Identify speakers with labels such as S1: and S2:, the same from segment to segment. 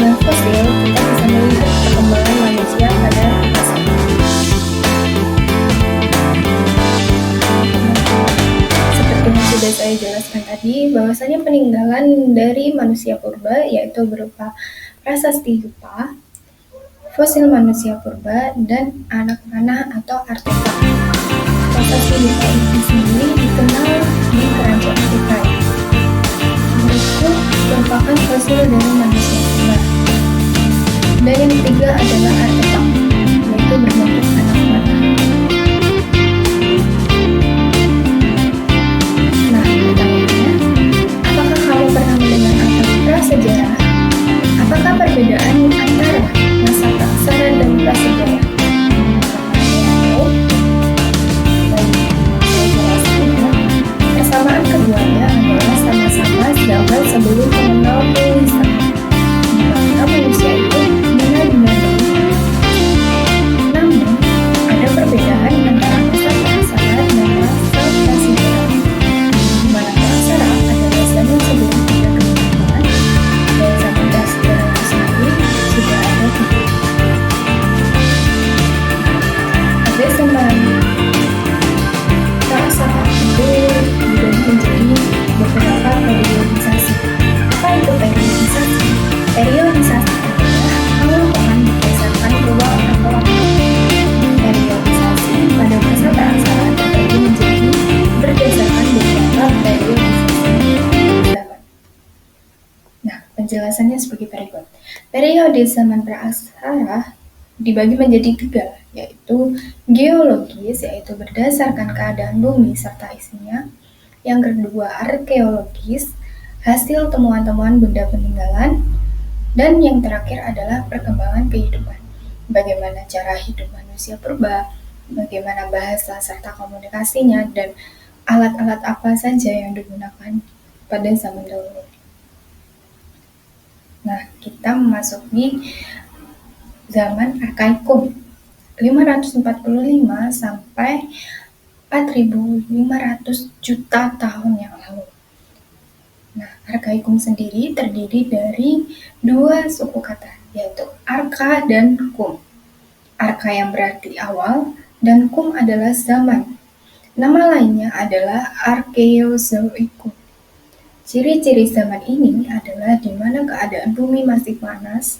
S1: Dengan fosil, kita bisa melihat perkembangan manusia pada masa itu. Seperti yang sudah saya jelaskan tadi, bahwasanya peninggalan dari manusia purba yaitu berupa prasasti Yupa, fosil manusia purba, dan anak panah atau artefak. Prasasti Yupa ini sendiri dikenal di kerajaan Kutai. Berikut merupakan fosil dari manusia purba. Dan yang ketiga adalah artefak, yaitu berbentuk anak panah. Nah, pertanyaannya, apakah kamu pernah mendengar atau prasejarah? Apakah perbedaan antara masa praksara dan prasejarah? Saya jelaskan ya. Persamaan keduanya adalah sama-sama zaman sebelum mengenal tulisan, di mana manusia itu benar-benar dulu. Namun, ada perbedaan antara masa praksara dan masa prasejarah, di mana praksara adalah zaman sebelum ada kehidupan, dan zaman prasejarah itu sendiri sudah ada kehidupan. Pada zaman praksara itu dibagi menjadi beberapa periodisasi. Apa itu periodisasi? Periodisasi adalah pengelompokan berdasarkan ruang atau waktu. Periodisasi pada masa praksara terbagi menjadi berdasarkan beberapa periodisasi zaman. Nah, penjelasannya sebagai berikut. Periode zaman praksara dibagi menjadi tiga, yaitu geologis, yaitu berdasarkan keadaan bumi serta isinya. Yang kedua, arkeologis, hasil temuan-temuan benda peninggalan. Dan yang terakhir adalah perkembangan kehidupan. Bagaimana cara hidup manusia purba, bagaimana bahasa serta komunikasinya, dan alat-alat apa saja yang digunakan pada zaman dahulu. Nah, kita memasuki zaman Arkaikum, 545 sampai 4.500 juta tahun yang lalu. Nah, Arkaikum sendiri terdiri dari dua suku kata, yaitu Arka dan Kum. Arka yang berarti awal, dan Kum adalah zaman. Nama lainnya adalah Arkeozoikum. Ciri-ciri zaman ini adalah di mana keadaan bumi masih panas.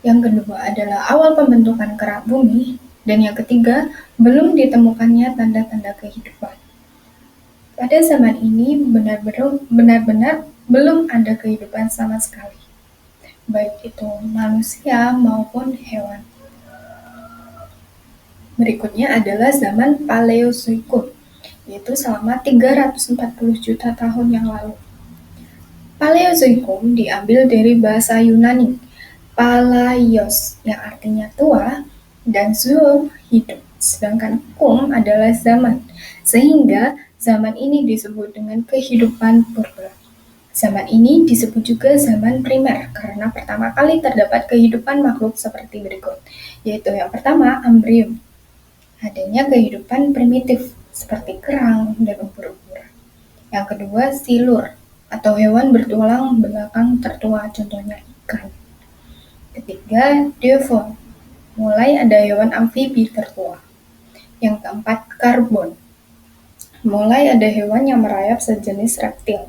S1: Yang kedua adalah awal pembentukan kerak bumi. Dan yang ketiga, belum ditemukannya tanda-tanda kehidupan. Pada zaman ini benar-benar belum ada kehidupan sama sekali, baik itu manusia maupun hewan. Berikutnya adalah zaman Paleozoikum, yaitu selama 340 juta tahun yang lalu. Paleozoikum diambil dari bahasa Yunani, palaios, yang artinya tua, dan zoo, hidup, sedangkan kum adalah zaman, sehingga zaman ini disebut dengan kehidupan purba. Zaman ini disebut juga zaman primer, karena pertama kali terdapat kehidupan makhluk seperti berikut, yaitu yang pertama, Ambrium. Adanya kehidupan primitif, seperti kerang dan ubur-ubur. Yang kedua, Silur, atau hewan bertulang belakang tertua, contohnya ikan. Ketiga, Devon, mulai ada hewan amfibi tertua. Yang keempat, Karbon, mulai ada hewan yang merayap sejenis reptil.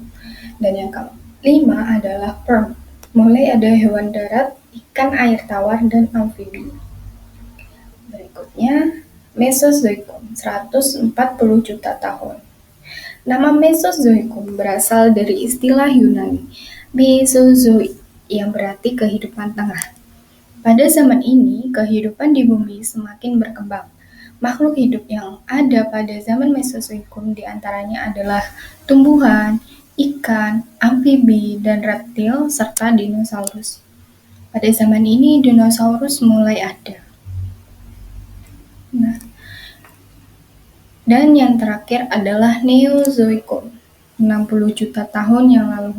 S1: Dan yang kelima adalah Perm, mulai ada hewan darat, ikan air tawar, dan amfibi. Berikutnya, Mesozoikum, 140 juta tahun. Nama Mesozoikum berasal dari istilah Yunani, Mesozoik, yang berarti kehidupan tengah. Pada zaman ini, kehidupan di bumi semakin berkembang. Makhluk hidup yang ada pada zaman Mesozoikum diantaranya adalah tumbuhan, ikan, amfibi, dan reptil, serta dinosaurus. Pada zaman ini, dinosaurus mulai ada. Nah, dan yang terakhir adalah Neozoikum, 60 juta tahun yang lalu.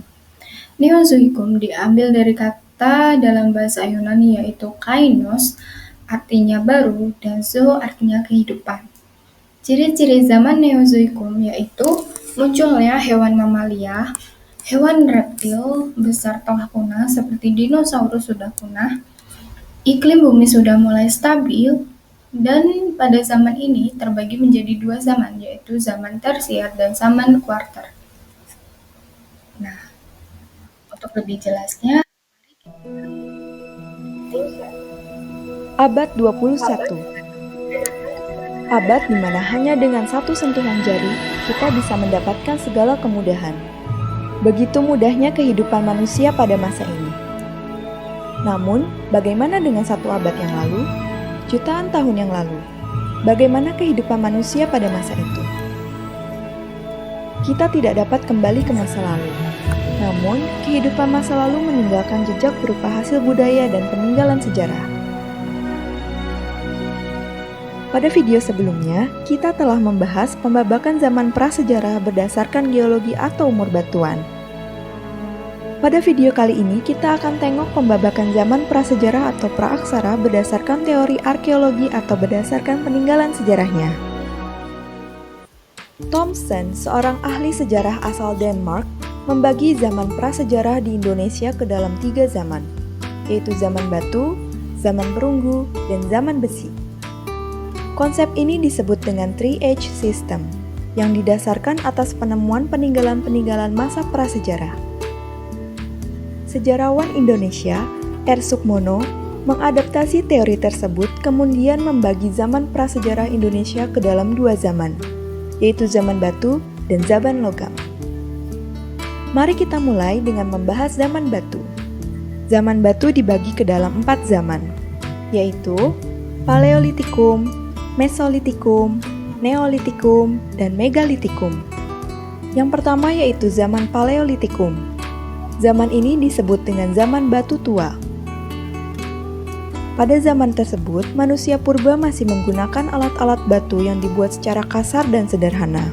S1: Neozoikum diambil dari kata dalam bahasa Yunani yaitu kainos, artinya baru, dan zoo artinya kehidupan. Ciri-ciri zaman Neozoikum yaitu munculnya hewan mamalia, Hewan reptil besar telah punah seperti dinosaurus sudah punah, iklim bumi sudah mulai stabil, dan pada zaman ini terbagi menjadi dua zaman, yaitu zaman tersier dan zaman kuarter. Nah, untuk lebih jelasnya,
S2: Abad 21. Abad di mana hanya dengan satu sentuhan jari kita bisa mendapatkan segala kemudahan. Begitu mudahnya kehidupan manusia pada masa ini. Namun, bagaimana dengan satu abad yang lalu? Jutaan tahun yang lalu. Bagaimana kehidupan manusia pada masa itu? Kita tidak dapat kembali ke masa lalu. Namun, kehidupan masa lalu meninggalkan jejak berupa hasil budaya dan peninggalan sejarah. Pada video sebelumnya, kita telah membahas pembabakan zaman prasejarah berdasarkan geologi atau umur batuan. Pada video kali ini, kita akan tengok pembabakan zaman prasejarah atau praaksara berdasarkan teori arkeologi atau berdasarkan peninggalan sejarahnya. Thomson, seorang ahli sejarah asal Denmark, membagi zaman prasejarah di Indonesia ke dalam 3 zaman, yaitu zaman batu, zaman perunggu, dan zaman besi. Konsep ini disebut dengan 3H System, yang didasarkan atas penemuan peninggalan-peninggalan masa prasejarah. Sejarawan Indonesia, R. Sukmono, mengadaptasi teori tersebut kemudian membagi zaman prasejarah Indonesia ke dalam 2 zaman, yaitu zaman batu dan zaman logam. Mari kita mulai dengan membahas zaman batu. Zaman batu dibagi ke dalam 4 zaman, yaitu Paleolitikum, Mesolitikum, Neolitikum, dan Megalitikum. Yang pertama yaitu zaman Paleolitikum. Zaman ini disebut dengan zaman batu tua. Pada zaman tersebut, manusia purba masih menggunakan alat-alat batu yang dibuat secara kasar dan sederhana.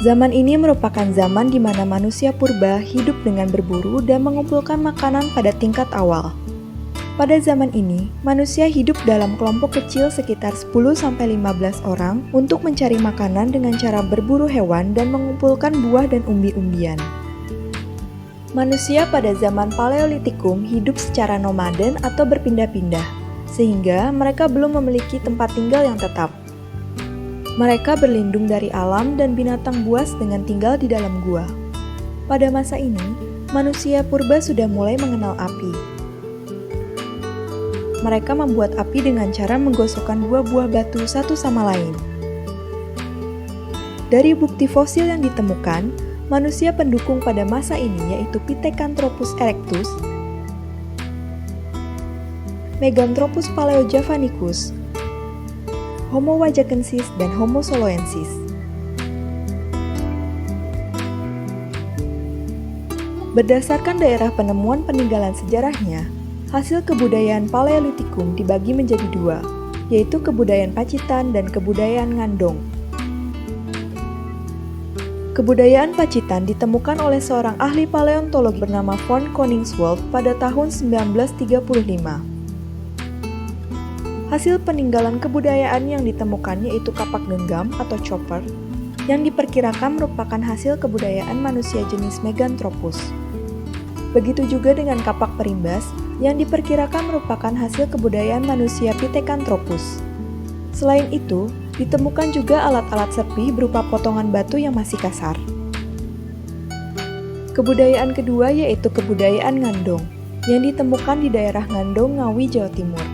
S2: Zaman ini merupakan zaman di mana manusia purba hidup dengan berburu dan mengumpulkan makanan pada tingkat awal. Pada zaman ini, manusia hidup dalam kelompok kecil sekitar 10-15 orang untuk mencari makanan dengan cara berburu hewan dan mengumpulkan buah dan umbi-umbian. Manusia pada zaman Paleolitikum hidup secara nomaden atau berpindah-pindah, sehingga mereka belum memiliki tempat tinggal yang tetap. Mereka berlindung dari alam dan binatang buas dengan tinggal di dalam gua. Pada masa ini, manusia purba sudah mulai mengenal api. Mereka membuat api dengan cara menggosokkan buah-buah batu satu sama lain. Dari bukti fosil yang ditemukan, manusia pendukung pada masa ini yaitu Pithecanthropus erectus, Meganthropus paleojavanicus, Homo wajakensis, dan Homo soloensis. Berdasarkan daerah penemuan peninggalan sejarahnya, hasil kebudayaan Paleolitikum dibagi menjadi 2, yaitu kebudayaan Pacitan dan kebudayaan Ngandong. Kebudayaan Pacitan ditemukan oleh seorang ahli paleontolog bernama von Koningswolf pada tahun 1935. Hasil peninggalan kebudayaan yang ditemukan yaitu kapak genggam atau chopper, yang diperkirakan merupakan hasil kebudayaan manusia jenis Meganthropus. Begitu juga dengan kapak perimbas, yang diperkirakan merupakan hasil kebudayaan manusia Pithecanthropus. Selain itu, ditemukan juga alat-alat serpi berupa potongan batu yang masih kasar. Kebudayaan kedua yaitu kebudayaan Ngandong, yang ditemukan di daerah Ngandong, Ngawi, Jawa Timur.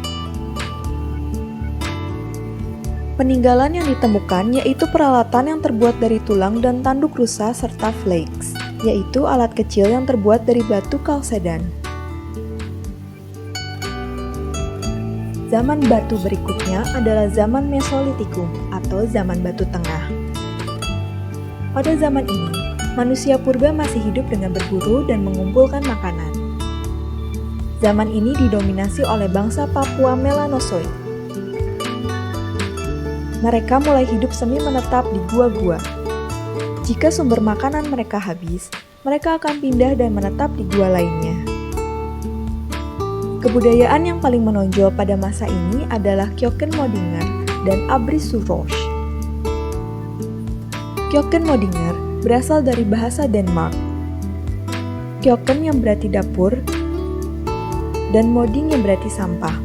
S2: Peninggalan yang ditemukan yaitu peralatan yang terbuat dari tulang dan tanduk rusa serta flakes, yaitu alat kecil yang terbuat dari batu kalsedan. Zaman batu berikutnya adalah zaman Mesolitikum atau zaman batu tengah. Pada zaman ini, manusia purba masih hidup dengan berburu dan mengumpulkan makanan. Zaman ini didominasi oleh bangsa Papua Melanozoik. Mereka mulai hidup semi menetap di gua-gua. Jika sumber makanan mereka habis, mereka akan pindah dan menetap di gua lainnya. Kebudayaan yang paling menonjol pada masa ini adalah Keukenmodinger dan Abrisuroch. Keukenmodinger berasal dari bahasa Denmark. Kjøkken yang berarti dapur, dan moding yang berarti sampah.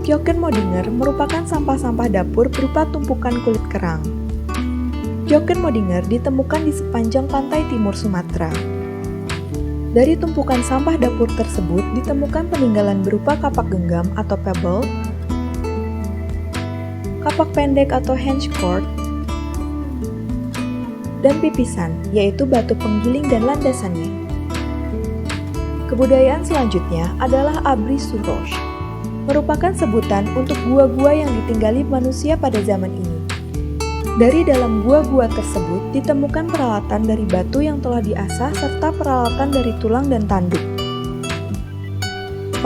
S2: Kjøkkenmodinger merupakan sampah-sampah dapur berupa tumpukan kulit kerang. Kjøkkenmodinger ditemukan di sepanjang pantai timur Sumatera. Dari tumpukan sampah dapur tersebut ditemukan peninggalan berupa kapak genggam atau pebble, kapak pendek atau henchcord, dan pipisan, yaitu batu penggiling dan landasannya. Kebudayaan selanjutnya adalah abri surroch, merupakan sebutan untuk gua-gua yang ditinggali manusia pada zaman ini. Dari dalam gua-gua tersebut ditemukan peralatan dari batu yang telah diasah serta peralatan dari tulang dan tanduk.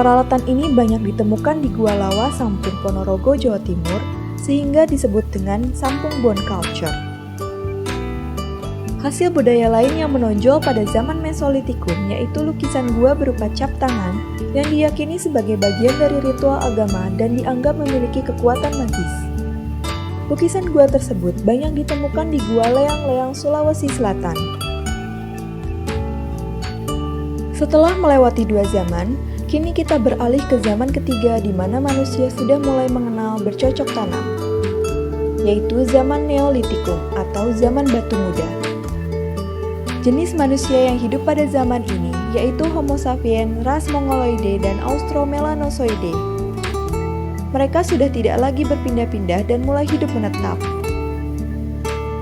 S2: Peralatan ini banyak ditemukan di Gua Lawa, Sampung, Ponorogo, Jawa Timur, sehingga disebut dengan Sampung Bone Culture. Hasil budaya lain yang menonjol pada zaman Mesolitikum yaitu lukisan gua berupa cap tangan yang diyakini sebagai bagian dari ritual agama dan dianggap memiliki kekuatan magis. Lukisan gua tersebut banyak ditemukan di Gua Leang-Leang, Sulawesi Selatan. Setelah melewati 2 zaman, kini kita beralih ke zaman ketiga di mana manusia sudah mulai mengenal bercocok tanam, yaitu zaman Neolitikum atau zaman batu muda. Jenis manusia yang hidup pada zaman ini yaitu Homo sapiens, ras Mongoloidae, dan Austromelanosoidae. Mereka sudah tidak lagi berpindah-pindah dan mulai hidup menetap.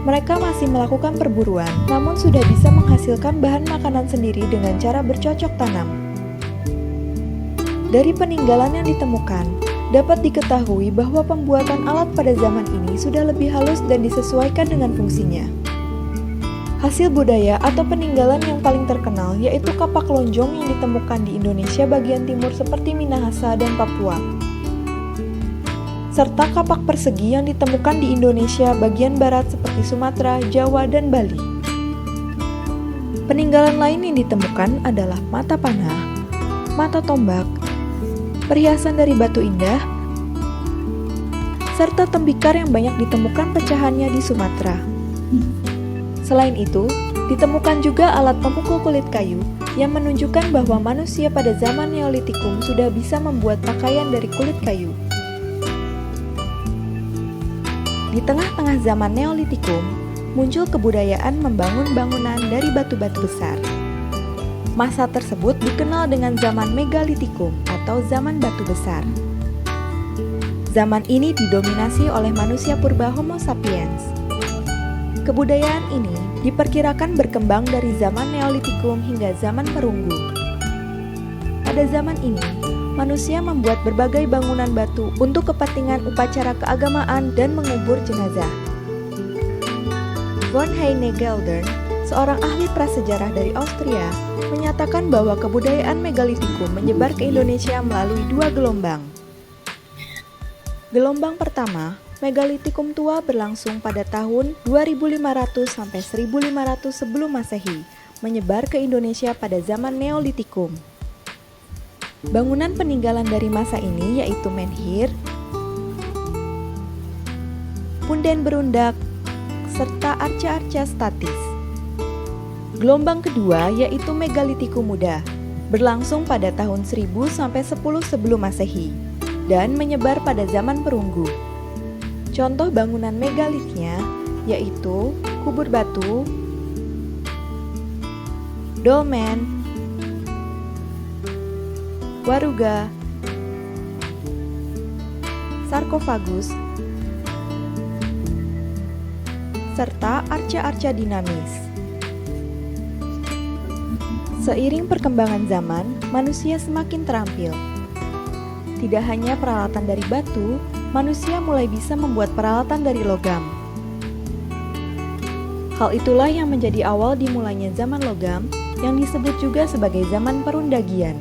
S2: Mereka masih melakukan perburuan, namun sudah bisa menghasilkan bahan makanan sendiri dengan cara bercocok tanam. Dari peninggalan yang ditemukan, dapat diketahui bahwa pembuatan alat pada zaman ini sudah lebih halus dan disesuaikan dengan fungsinya. Hasil budaya atau peninggalan yang paling terkenal yaitu kapak lonjong yang ditemukan di Indonesia bagian timur seperti Minahasa dan Papua, serta kapak persegi yang ditemukan di Indonesia bagian barat seperti Sumatera, Jawa, dan Bali. Peninggalan lain yang ditemukan adalah mata panah, mata tombak, perhiasan dari batu indah, serta tembikar yang banyak ditemukan pecahannya di Sumatera. Selain itu, ditemukan juga alat pemukul kulit kayu yang menunjukkan bahwa manusia pada zaman Neolitikum sudah bisa membuat pakaian dari kulit kayu. Di tengah-tengah zaman Neolitikum, muncul kebudayaan membangun bangunan dari batu-batu besar. Masa tersebut dikenal dengan zaman Megalitikum atau zaman batu besar. Zaman ini didominasi oleh manusia purba Homo sapiens. Kebudayaan ini diperkirakan berkembang dari zaman Neolitikum hingga zaman Perunggu. Pada zaman ini, manusia membuat berbagai bangunan batu untuk kepentingan upacara keagamaan dan mengubur jenazah. Von Heine-Geldern, seorang ahli prasejarah dari Austria, menyatakan bahwa kebudayaan Megalitikum menyebar ke Indonesia melalui 2 gelombang. Gelombang pertama, Megalitikum tua berlangsung pada tahun 2500 sampai 1500 sebelum Masehi, menyebar ke Indonesia pada zaman Neolitikum. Bangunan peninggalan dari masa ini yaitu menhir, punden berundak, serta arca-arca statis. Gelombang kedua yaitu Megalitikum muda, berlangsung pada tahun 1000 sampai 10 sebelum Masehi dan menyebar pada zaman Perunggu. Contoh bangunan megalitnya yaitu kubur batu, dolmen, waruga, sarkofagus, serta arca-arca dinamis. Seiring perkembangan zaman, manusia semakin terampil. Tidak hanya peralatan dari batu, manusia mulai bisa membuat peralatan dari logam. Hal itulah yang menjadi awal dimulainya zaman logam yang disebut juga sebagai zaman perundagian.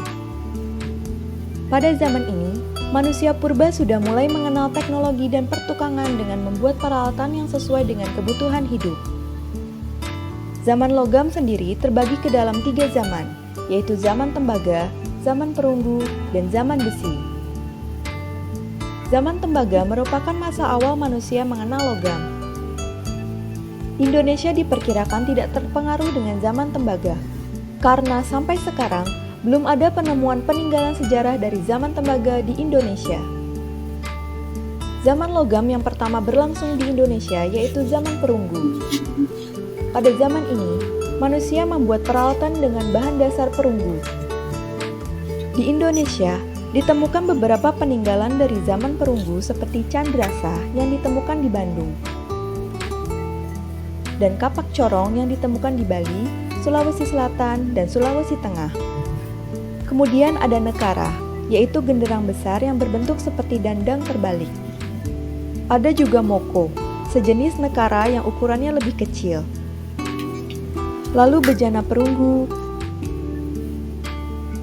S2: Pada zaman ini, manusia purba sudah mulai mengenal teknologi dan pertukangan dengan membuat peralatan yang sesuai dengan kebutuhan hidup. Zaman logam sendiri terbagi ke dalam 3 zaman, yaitu zaman tembaga, zaman perunggu, dan zaman besi. Zaman tembaga merupakan masa awal manusia mengenal logam. Indonesia diperkirakan tidak terpengaruh dengan zaman tembaga, karena sampai sekarang belum ada penemuan peninggalan sejarah dari zaman tembaga di Indonesia. Zaman logam yang pertama berlangsung di Indonesia yaitu zaman perunggu. Pada zaman ini, manusia membuat peralatan dengan bahan dasar perunggu. Di Indonesia, ditemukan beberapa peninggalan dari zaman perunggu seperti candrasa yang ditemukan di Bandung, dan kapak corong yang ditemukan di Bali, Sulawesi Selatan, dan Sulawesi Tengah. Kemudian ada nekara, yaitu genderang besar yang berbentuk seperti dandang terbalik. Ada juga moko, sejenis nekara yang ukurannya lebih kecil. Lalu bejana perunggu,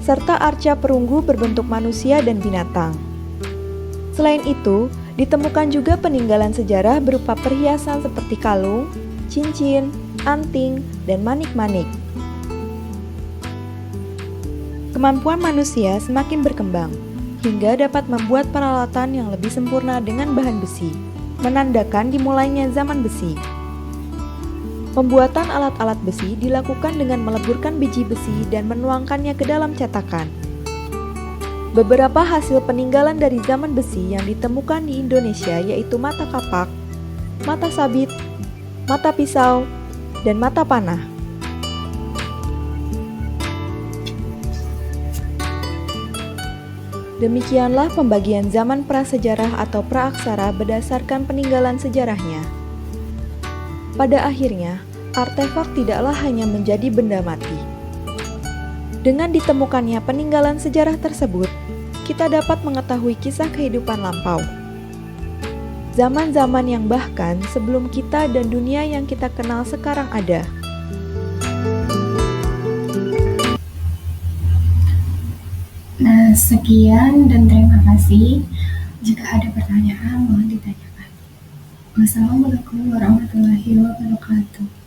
S2: serta arca perunggu berbentuk manusia dan binatang. Selain itu, ditemukan juga peninggalan sejarah berupa perhiasan seperti kalung, cincin, anting, dan manik-manik. Kemampuan manusia semakin berkembang, hingga dapat membuat peralatan yang lebih sempurna dengan bahan besi, menandakan dimulainya zaman besi. Pembuatan alat-alat besi dilakukan dengan meleburkan biji besi dan menuangkannya ke dalam cetakan. Beberapa hasil peninggalan dari zaman besi yang ditemukan di Indonesia yaitu mata kapak, mata sabit, mata pisau, dan mata panah. Demikianlah pembagian zaman prasejarah atau praaksara berdasarkan peninggalan sejarahnya. Pada akhirnya, artefak tidaklah hanya menjadi benda mati. Dengan ditemukannya peninggalan sejarah tersebut, kita dapat mengetahui kisah kehidupan lampau. Zaman-zaman yang bahkan sebelum kita dan dunia yang kita kenal sekarang ada.
S1: Nah, sekian dan terima kasih. Jika ada pertanyaan, mohon ditanyakan. Wassalamualaikum warahmatullahi wabarakatuh.